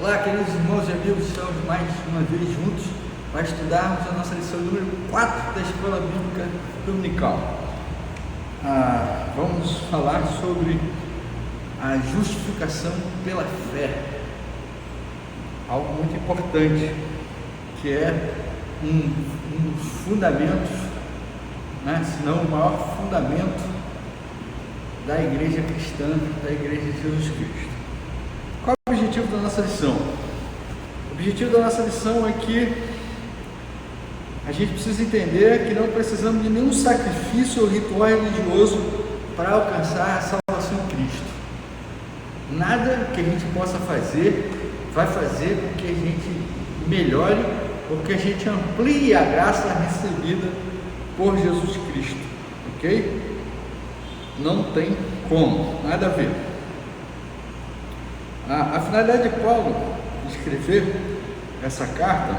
Olá, queridos irmãos e amigos, estamos mais uma vez juntos para estudarmos a nossa lição número 4 da Escola Bíblica Dominical. Vamos falar sobre a justificação pela fé, algo muito importante, que é um fundamento, se não o maior fundamento da igreja cristã, da igreja de Jesus Cristo. Qual é o objetivo da nossa lição? O objetivo da nossa lição é que a gente precisa entender que não precisamos de nenhum sacrifício ou ritual religioso para alcançar a salvação em Cristo. Nada que a gente possa fazer vai fazer com que a gente melhore ou que a gente amplie a graça recebida por Jesus Cristo, ok? Não tem como, nada a ver. A finalidade de Paulo de escrever essa carta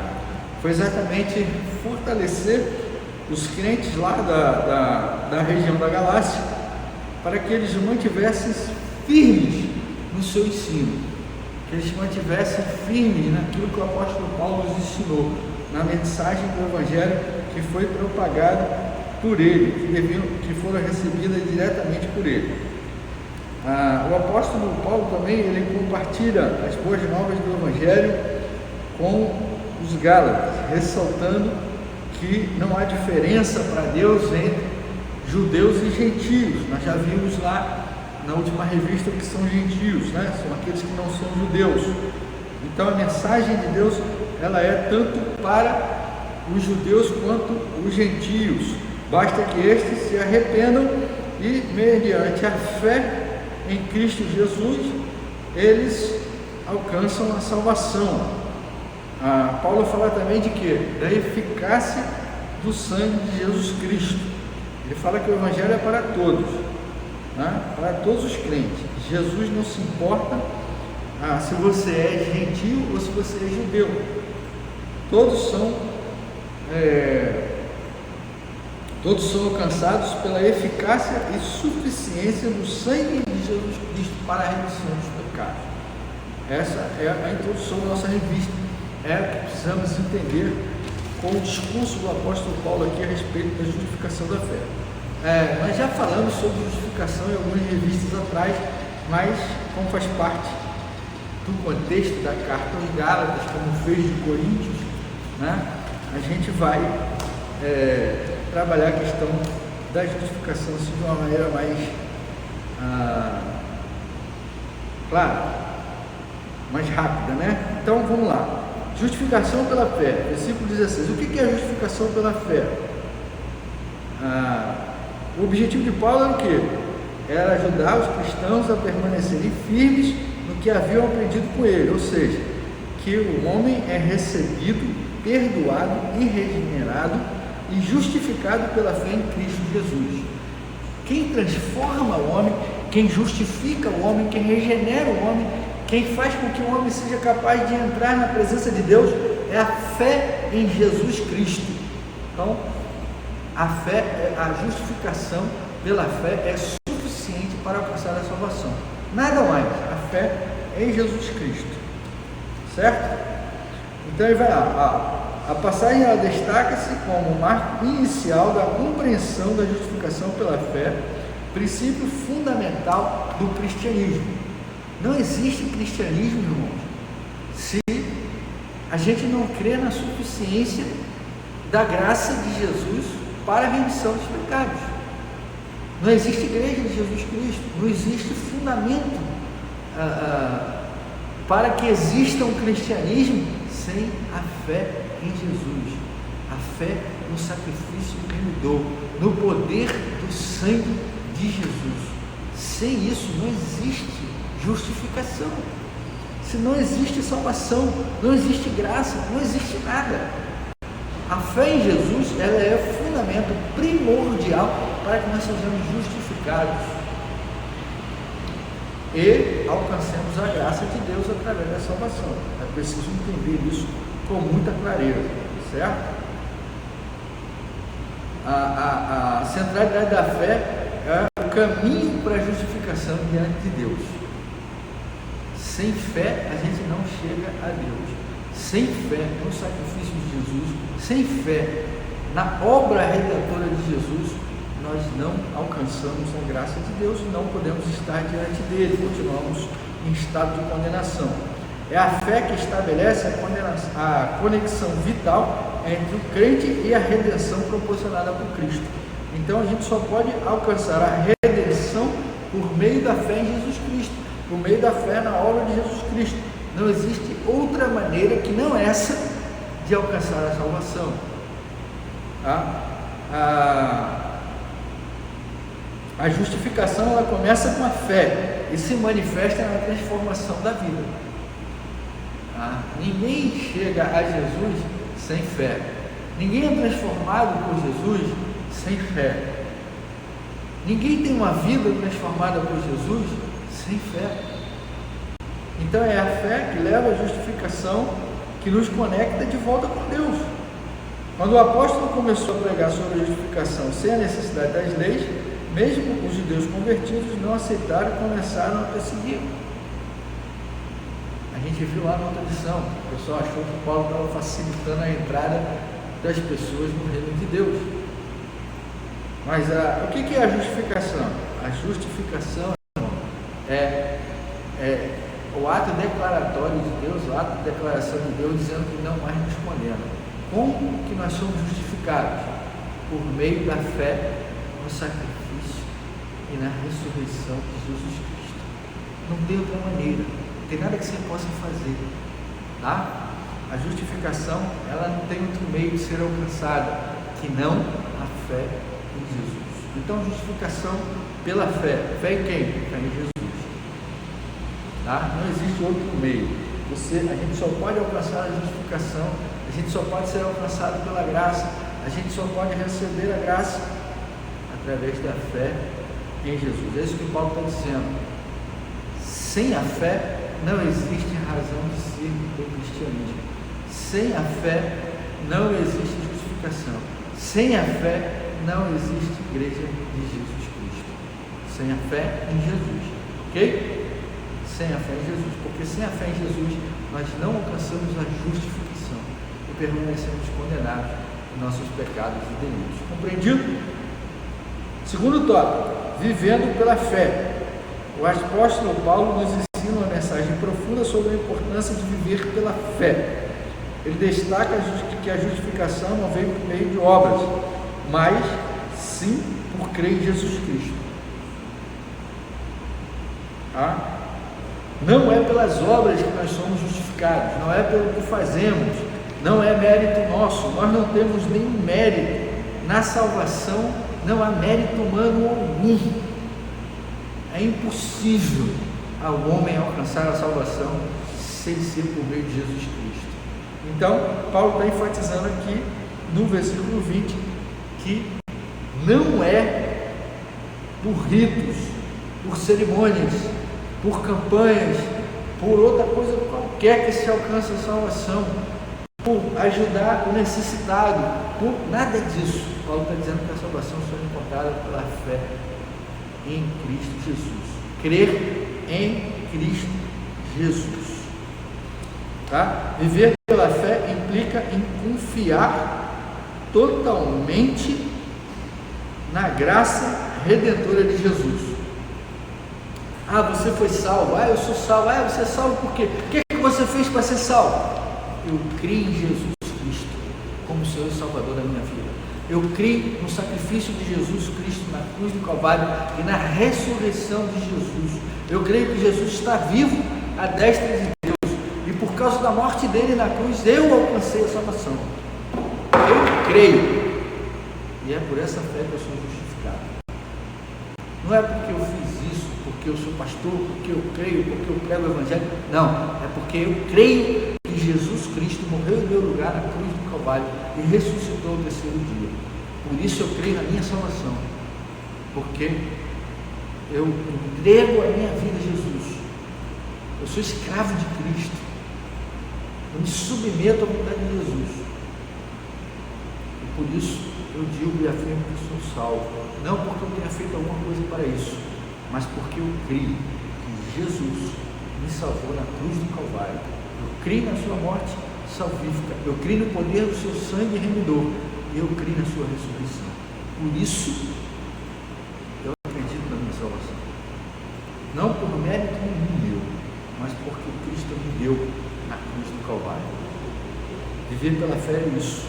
foi exatamente fortalecer os crentes lá da região da Galácia, para que eles mantivessem firmes no seu ensino, que eles mantivessem firmes naquilo que o apóstolo Paulo nos ensinou, na mensagem do Evangelho que foi propagada por ele, que foram recebidas diretamente por ele. O apóstolo Paulo também, ele compartilha as boas novas do Evangelho com os Gálatas, ressaltando que não há diferença para Deus entre judeus e gentios. Nós já vimos lá na última revista que são gentios, são aqueles que não são judeus. Então a mensagem de Deus, ela é tanto para os judeus quanto os gentios. Basta que estes se arrependam e, mediante a fé em Cristo Jesus, eles alcançam a salvação. Paulo fala também de quê? Da eficácia do sangue de Jesus Cristo. Ele fala que o Evangelho é para todos, para todos os crentes. Jesus não se importa se você é gentio ou se você é judeu. Todos são alcançados pela eficácia e suficiência do sangue de Jesus Cristo para a remissão dos pecados. Essa é a introdução da nossa revista. É o que precisamos entender com o discurso do apóstolo Paulo aqui a respeito da justificação da fé. Nós já falamos sobre justificação em algumas revistas atrás, mas como faz parte do contexto da carta aos Gálatas, como fez de Coríntios, a gente vai trabalhar a questão da justificação assim, de uma maneira mais clara, mais rápida, Então vamos lá. Justificação pela fé, versículo 16. O que é a justificação pela fé? O objetivo de Paulo era o quê? Era ajudar os cristãos a permanecerem firmes no que haviam aprendido com ele, ou seja, que o homem é recebido, perdoado e regenerado e justificado pela fé em Cristo Jesus. Quem transforma o homem, quem justifica o homem, quem regenera o homem, quem faz com que o homem seja capaz de entrar na presença de Deus é a fé em Jesus Cristo. Então, a justificação pela fé é suficiente para alcançar a salvação. Nada mais, a fé em Jesus Cristo. Certo? Então ele vai lá. A passagem ela destaca-se como o marco inicial da compreensão da justificação pela fé, princípio fundamental do cristianismo. Não existe cristianismo, irmãos, se a gente não crê na suficiência da graça de Jesus para a remissão dos pecados. Não existe igreja de Jesus Cristo, não existe fundamento para que exista um cristianismo sem a fé em Jesus, a fé no sacrifício remidor, no poder do sangue de Jesus. Sem isso não existe justificação. Se não existe salvação, não existe graça, não existe nada. A fé em Jesus, ela é o fundamento primordial para que nós sejamos justificados e alcancemos a graça de Deus através da salvação. É preciso entender isso com muita clareza, certo? A centralidade da fé é o caminho para a justificação diante de Deus. Sem fé a gente não chega a Deus. Sem fé no sacrifício de Jesus, sem fé na obra redentora de Jesus, nós não alcançamos a graça de Deus e não podemos estar diante dele, continuamos em estado de condenação. É a fé que estabelece a conexão vital entre o crente e a redenção proporcionada por Cristo. Então a gente só pode alcançar a redenção por meio da fé em Jesus Cristo, por meio da fé na obra de Jesus Cristo. Não existe outra maneira que não essa de alcançar a salvação. A justificação ela começa com a fé e se manifesta na transformação da vida. Ninguém chega a Jesus sem fé. Ninguém é transformado por Jesus sem fé. Ninguém tem uma vida transformada por Jesus sem fé. Então é a fé que leva à justificação, que nos conecta de volta com Deus. Quando o apóstolo começou a pregar sobre a justificação sem a necessidade das leis, mesmo os judeus convertidos não aceitaram e começaram a perseguir. A gente viu lá na outra lição, o pessoal achou que Paulo estava facilitando a entrada das pessoas no reino de Deus. Mas o que é a justificação? A justificação é o ato declaratório de Deus, o ato de declaração de Deus dizendo que não mais nos condena. Como que nós somos justificados? Por meio da fé no sacrifício e na ressurreição de Jesus Cristo. Não tem outra maneira, não tem nada que você possa fazer, tá? A justificação, ela não tem outro meio de ser alcançada que não a fé em Jesus. Então, justificação pela fé. Fé em quem? Fé em Jesus. Tá? Não existe outro meio. A gente só pode alcançar a justificação, a gente só pode ser alcançado pela graça, a gente só pode receber a graça através da fé em Jesus. É isso que Paulo está dizendo. Sem a fé não existe razão de ser do cristianismo. Sem a fé não existe justificação. Sem a fé não existe igreja de Jesus Cristo. Sem a fé em Jesus, ok? Sem a fé em Jesus, porque sem a fé em Jesus nós não alcançamos a justificação e permanecemos condenados em nossos pecados e delitos. Compreendido? Segundo tópico, vivendo pela fé. O apóstolo Paulo nos ensina uma mensagem profunda sobre a importância de viver pela fé. Ele destaca que a justificação não veio por meio de obras, mas sim por crer em Jesus Cristo. Não é pelas obras que nós somos justificados, não é pelo que fazemos, não é mérito nosso, nós não temos nenhum mérito na salvação, não há mérito humano algum. É impossível ao homem alcançar a salvação sem ser por meio de Jesus Cristo. Então, Paulo está enfatizando aqui no versículo 20 que não é por ritos, por cerimônias, por campanhas, por outra coisa qualquer que se alcança a salvação, por ajudar o necessitado, por nada disso. Paulo está dizendo que a salvação só é encontrada pela fé em Cristo Jesus. Crer em Cristo Jesus. Tá? Viver pela fé implica em confiar totalmente na graça redentora de Jesus. Você foi salvo. Eu sou salvo. Você é salvo por quê? O que você fez para ser salvo? Eu criei em Jesus Cristo como Senhor e Salvador da minha vida. Eu criei no sacrifício de Jesus Cristo na cruz do Calvário e na ressurreição de Jesus. Eu creio que Jesus está vivo à destra de Deus e por causa da morte dele na cruz eu alcancei a salvação. Eu creio e é por essa fé que eu sou justificado. Não é porque eu fiz isso, porque eu sou pastor, porque eu creio, porque eu prego o Evangelho. Não, é porque eu creio que Jesus Cristo morreu em meu lugar na cruz do Calvário e ressuscitou no terceiro dia. Por isso eu creio na minha salvação, porque eu entrego a minha vida a Jesus. Eu sou escravo de Cristo. Eu me submeto à vontade de Jesus. E por isso eu digo e afirmo que sou salvo. Não porque eu tenha feito alguma coisa para isso, mas porque eu creio que Jesus me salvou na cruz do Calvário. Eu creio na sua morte salvífica, eu creio no poder do seu sangue remidor, e eu creio na sua ressurreição. Por isso, eu acredito na minha salvação. Não por mérito nenhum meu, mas porque Cristo me deu na cruz do Calvário. Viver pela fé é isso.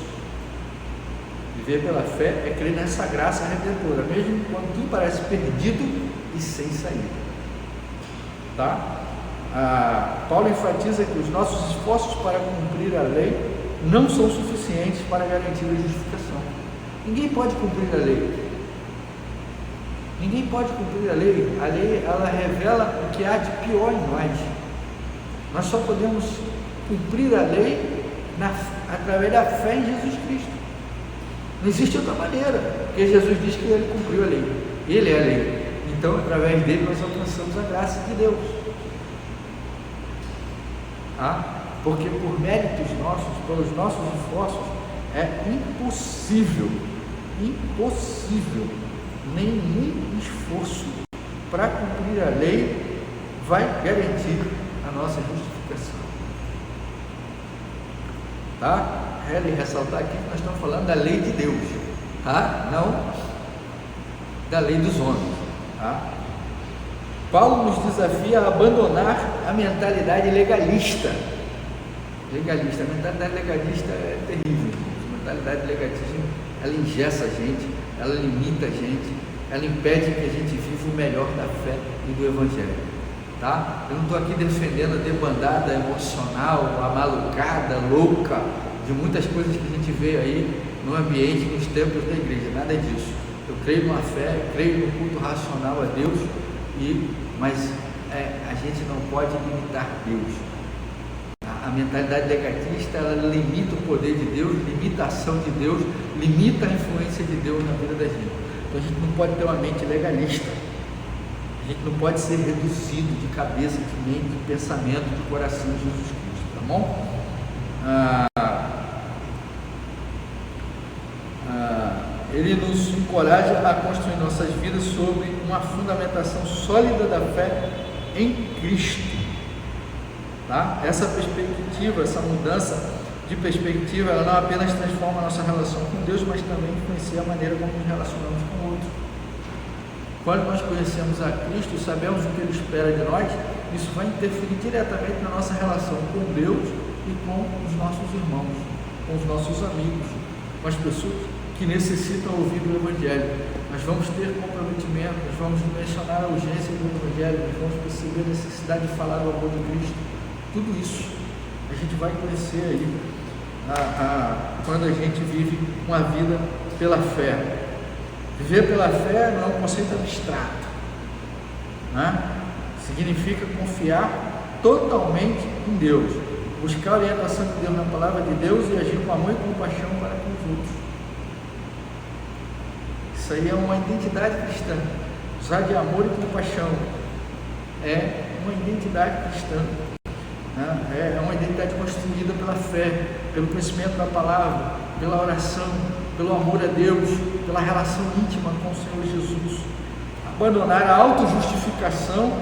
Viver pela fé é crer nessa graça redentora, mesmo quando tudo parece perdido e sem saída. Tá? Paulo enfatiza que os nossos esforços para cumprir a lei não são suficientes para garantir a justificação. Ninguém pode cumprir a lei. Ninguém pode cumprir a lei. A lei, ela revela o que há de pior em nós. Nós só podemos cumprir a lei através da fé em Jesus Cristo. Não existe outra maneira, porque Jesus diz que ele cumpriu a lei. Ele é a lei. Então, através dele, nós alcançamos a graça de Deus. Porque por méritos nossos, pelos nossos esforços, é impossível nenhum esforço para cumprir a lei vai garantir a nossa justificação. Tá? Ele ressaltar aqui que nós estamos falando da lei de Deus, tá? Não da lei dos homens, tá? Paulo nos desafia a abandonar a mentalidade legalista. A mentalidade legalista é terrível. A mentalidade legalista, ela engessa a gente, ela limita a gente, ela impede que a gente viva o melhor da fé e do Evangelho. Tá? Eu não estou aqui defendendo a debandada emocional, a malucada, louca, de muitas coisas que a gente vê aí no ambiente, nos templos da igreja, nada disso. Eu creio numa fé, creio no culto racional a Deus, mas a gente não pode limitar Deus. A mentalidade legatista, ela limita o poder de Deus, limita a ação de Deus, limita a influência de Deus na vida da gente. Então a gente não pode ter uma mente legalista, a gente não pode ser reduzido de cabeça, de mente, de pensamento, de coração de Jesus Cristo, tá bom? Ele nos encoraja a construir nossas vidas sobre uma fundamentação sólida da fé em Cristo. Tá? Essa perspectiva, essa mudança de perspectiva, ela não apenas transforma a nossa relação com Deus, mas também influencia a maneira como nos relacionamos com o outro. Quando nós conhecemos a Cristo e sabemos o que Ele espera de nós, isso vai interferir diretamente na nossa relação com Deus e com os nossos irmãos, com os nossos amigos, com as pessoas que necessitam ouvir o Evangelho. Nós vamos ter comprometimento, nós vamos mencionar a urgência do Evangelho, nós vamos perceber a necessidade de falar do amor de Cristo. Tudo isso a gente vai conhecer aí quando a gente vive uma vida pela fé. Viver pela fé não é um conceito abstrato, né? Significa confiar totalmente em Deus, buscar a orientação de Deus na palavra de Deus e agir com amor e compaixão para com os outros. Isso aí é uma identidade cristã. Usar de amor e compaixão é uma identidade cristã, né? É uma identidade construída pela fé, pelo conhecimento da palavra, pela oração, pelo amor a Deus, pela relação íntima com o Senhor Jesus. Abandonar a autojustificação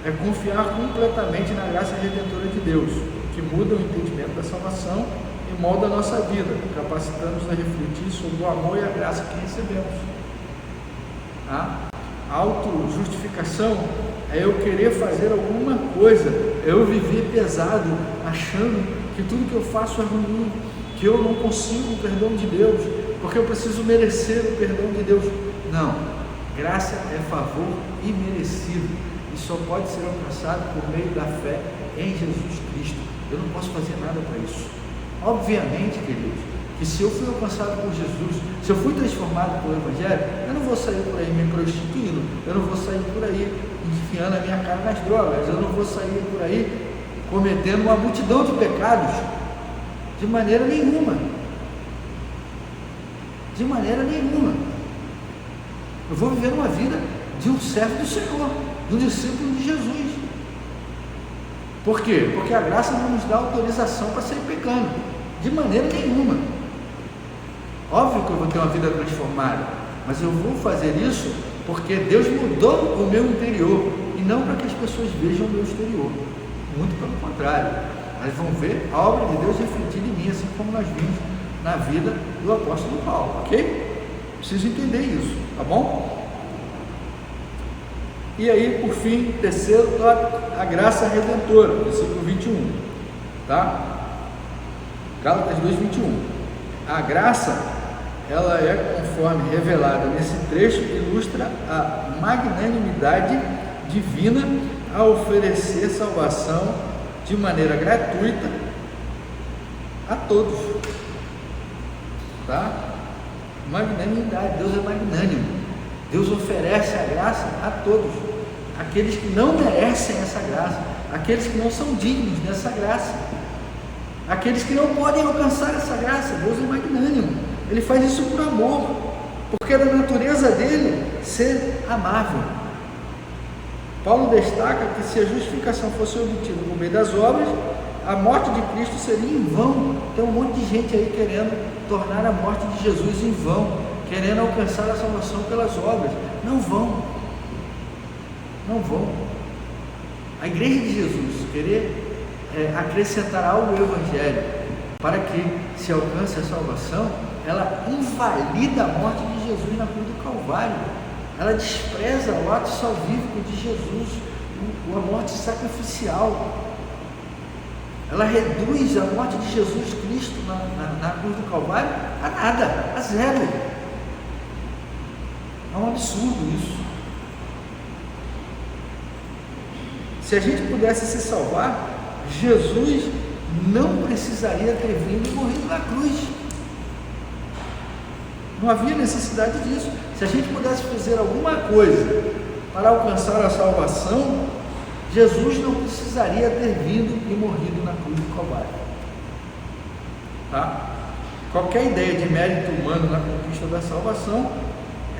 é confiar completamente na graça redentora de Deus, que muda o entendimento da salvação e molda a nossa vida, capacitando-nos a refletir sobre o amor e a graça que recebemos. A autojustificação é eu querer fazer alguma coisa, é eu viver pesado, achando que tudo que eu faço é ruim, que eu não consigo o perdão de Deus, porque eu preciso merecer o perdão de Deus. Não, graça é favor imerecido e só pode ser alcançado por meio da fé em Jesus Cristo. Eu não posso fazer nada para isso. Obviamente, queridos, que se eu fui alcançado por Jesus, se eu fui transformado pelo Evangelho, eu não vou sair por aí me prostituindo, eu não vou sair por aí enfiando a minha cara nas drogas, eu não vou sair por aí cometendo uma multidão de pecados, de maneira nenhuma. De maneira nenhuma. Eu vou viver uma vida de um servo do Senhor, de um discípulo de Jesus. Por quê? Porque a graça não nos dá autorização para sair pecando, de maneira nenhuma. Óbvio que eu vou ter uma vida transformada, mas eu vou fazer isso porque Deus mudou o meu interior e não para que as pessoas vejam o meu exterior, muito pelo contrário, elas vão ver a obra de Deus refletida em mim, assim como nós vimos na vida do apóstolo Paulo, ok? Preciso entender isso, tá bom? E aí, por fim, terceiro tópico, a graça redentora, versículo 21, tá? Gálatas 2:21. A graça, ela é, conforme revelada nesse trecho, ilustra a magnanimidade divina a oferecer salvação de maneira gratuita a todos, tá? Magnanimidade, Deus é magnânimo, Deus oferece a graça a todos, aqueles que não merecem essa graça, aqueles que não são dignos dessa graça, aqueles que não podem alcançar essa graça. Deus é magnânimo, Ele faz isso por amor, porque é da natureza dele ser amável. Paulo destaca que se a justificação fosse obtida por meio das obras, a morte de Cristo seria em vão. Tem um monte de gente aí querendo tornar a morte de Jesus em vão, querendo alcançar a salvação pelas obras. Não vão, não vão. A igreja de Jesus querer acrescentar algo ao Evangelho para que se alcance a salvação, ela invalida a morte de Jesus na cruz do Calvário, ela despreza o ato salvífico de Jesus, a morte sacrificial, ela reduz a morte de Jesus Cristo na cruz do Calvário a nada, a zero. É um absurdo isso. Se a gente pudesse se salvar, Jesus não precisaria ter vindo e morrido na cruz. Não havia necessidade disso. Se a gente pudesse fazer alguma coisa para alcançar a salvação, Jesus não precisaria ter vindo e morrido na cruz do Calvário. Tá? Qualquer ideia de mérito humano na conquista da salvação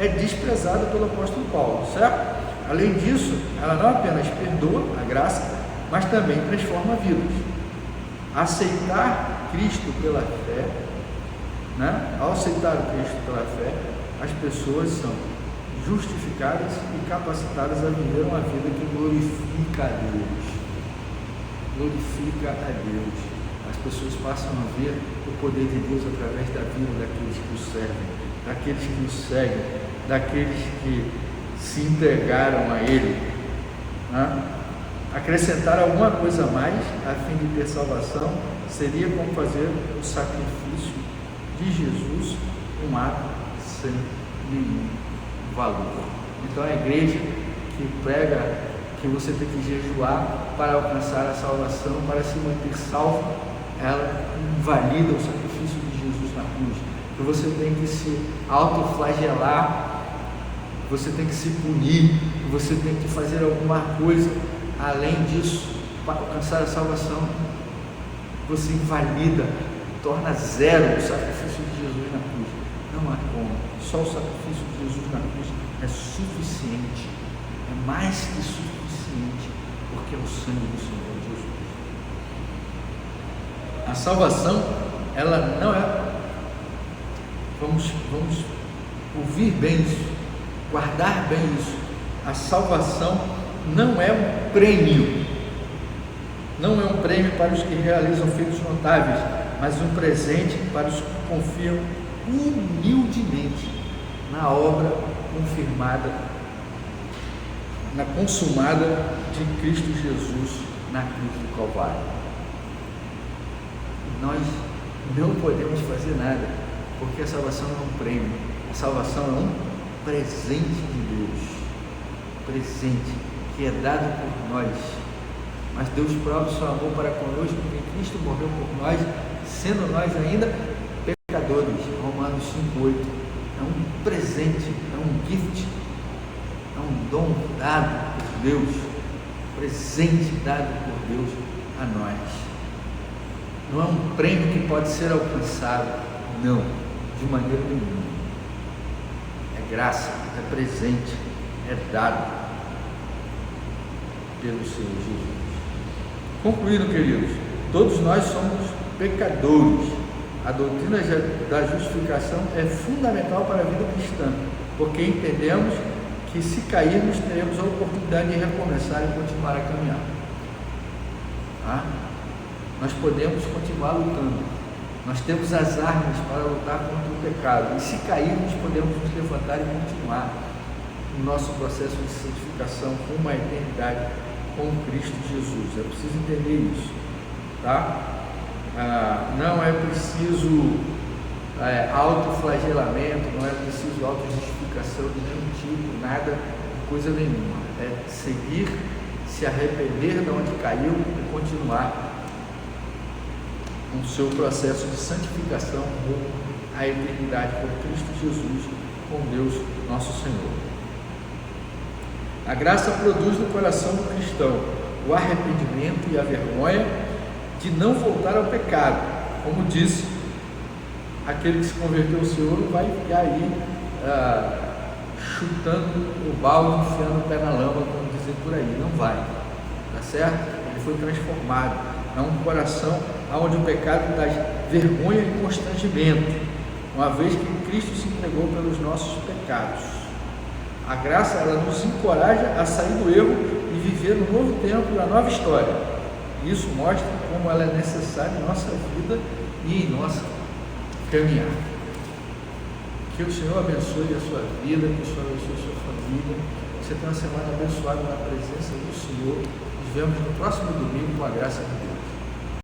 é desprezada pelo apóstolo Paulo, certo? Além disso, ela não apenas perdoa a graça, mas também transforma vidas. Aceitar Cristo pela fé, né? Ao aceitar o Cristo pela fé, as pessoas são justificadas e capacitadas a viver uma vida que glorifica a Deus. Glorifica a Deus. As pessoas passam a ver o poder de Deus através da vida daqueles que o servem, daqueles que o seguem, daqueles que se entregaram a Ele, né? Acrescentar alguma coisa a mais a fim de ter salvação seria como fazer o sacrifício de Jesus um ato sem nenhum valor. Então a igreja que prega que você tem que jejuar para alcançar a salvação, para se manter salvo, ela invalida o sacrifício de Jesus na cruz. Que você tem que se autoflagelar, você tem que se punir, você tem que fazer alguma coisa além disso para alcançar a salvação. Você invalida, torna zero o sacrifício de Jesus na cruz. Não há como. Só o sacrifício de Jesus na cruz é suficiente, é mais que suficiente, porque é o sangue do Senhor Jesus. A salvação, ela não é, vamos ouvir bem isso, guardar bem isso. A salvação não é um prêmio, não é um prêmio para os que realizam feitos notáveis, mas um presente para os que confiam humildemente na obra confirmada, na consumada de Cristo Jesus na cruz do Calvário. Nós não podemos fazer nada, porque a salvação não é um prêmio, a salvação é um presente de Deus, presente que é dado por nós. Mas Deus prova o seu amor para conosco, porque Cristo morreu por nós, sendo nós ainda pecadores. Romanos 5:8. É um presente, é um gift, é um dom dado por Deus, presente dado por Deus a nós. Não é um prêmio que pode ser alcançado, não, de maneira nenhuma. É graça, é presente, é dado pelo Senhor Jesus. Concluindo, queridos, todos nós somos pecadores. A doutrina da justificação é fundamental para a vida cristã, porque entendemos que se cairmos, teremos a oportunidade de recomeçar e continuar a caminhar. Tá? Nós podemos continuar lutando. Nós temos as armas para lutar contra o pecado. E se cairmos, podemos nos levantar e continuar o nosso processo de santificação rumo à eternidade com Cristo Jesus. É preciso entender isso. Tá? Não é preciso autoflagelamento, não é preciso autojustificação de nenhum tipo, nada, coisa nenhuma. É seguir, se arrepender de onde caiu e continuar o seu processo de santificação rumo à eternidade com Cristo Jesus, com Deus nosso Senhor. A graça produz no coração do cristão o arrependimento e a vergonha de não voltar ao pecado. Como disse, aquele que se converteu ao Senhor não vai ficar aí chutando o balde, enfiando o pé na lama, como dizem por aí, não vai, tá certo? Ele foi transformado. É um coração onde o pecado dá vergonha e constrangimento, uma vez que Cristo se entregou pelos nossos pecados. A graça, ela nos encoraja a sair do erro e viver no novo tempo, na nova história. Isso mostra como ela é necessária em nossa vida e em nossa caminhar. Que o Senhor abençoe a sua vida, que o Senhor abençoe a sua família. Você tenha uma semana abençoada na presença do Senhor. Nos vemos no próximo domingo com a graça de Deus.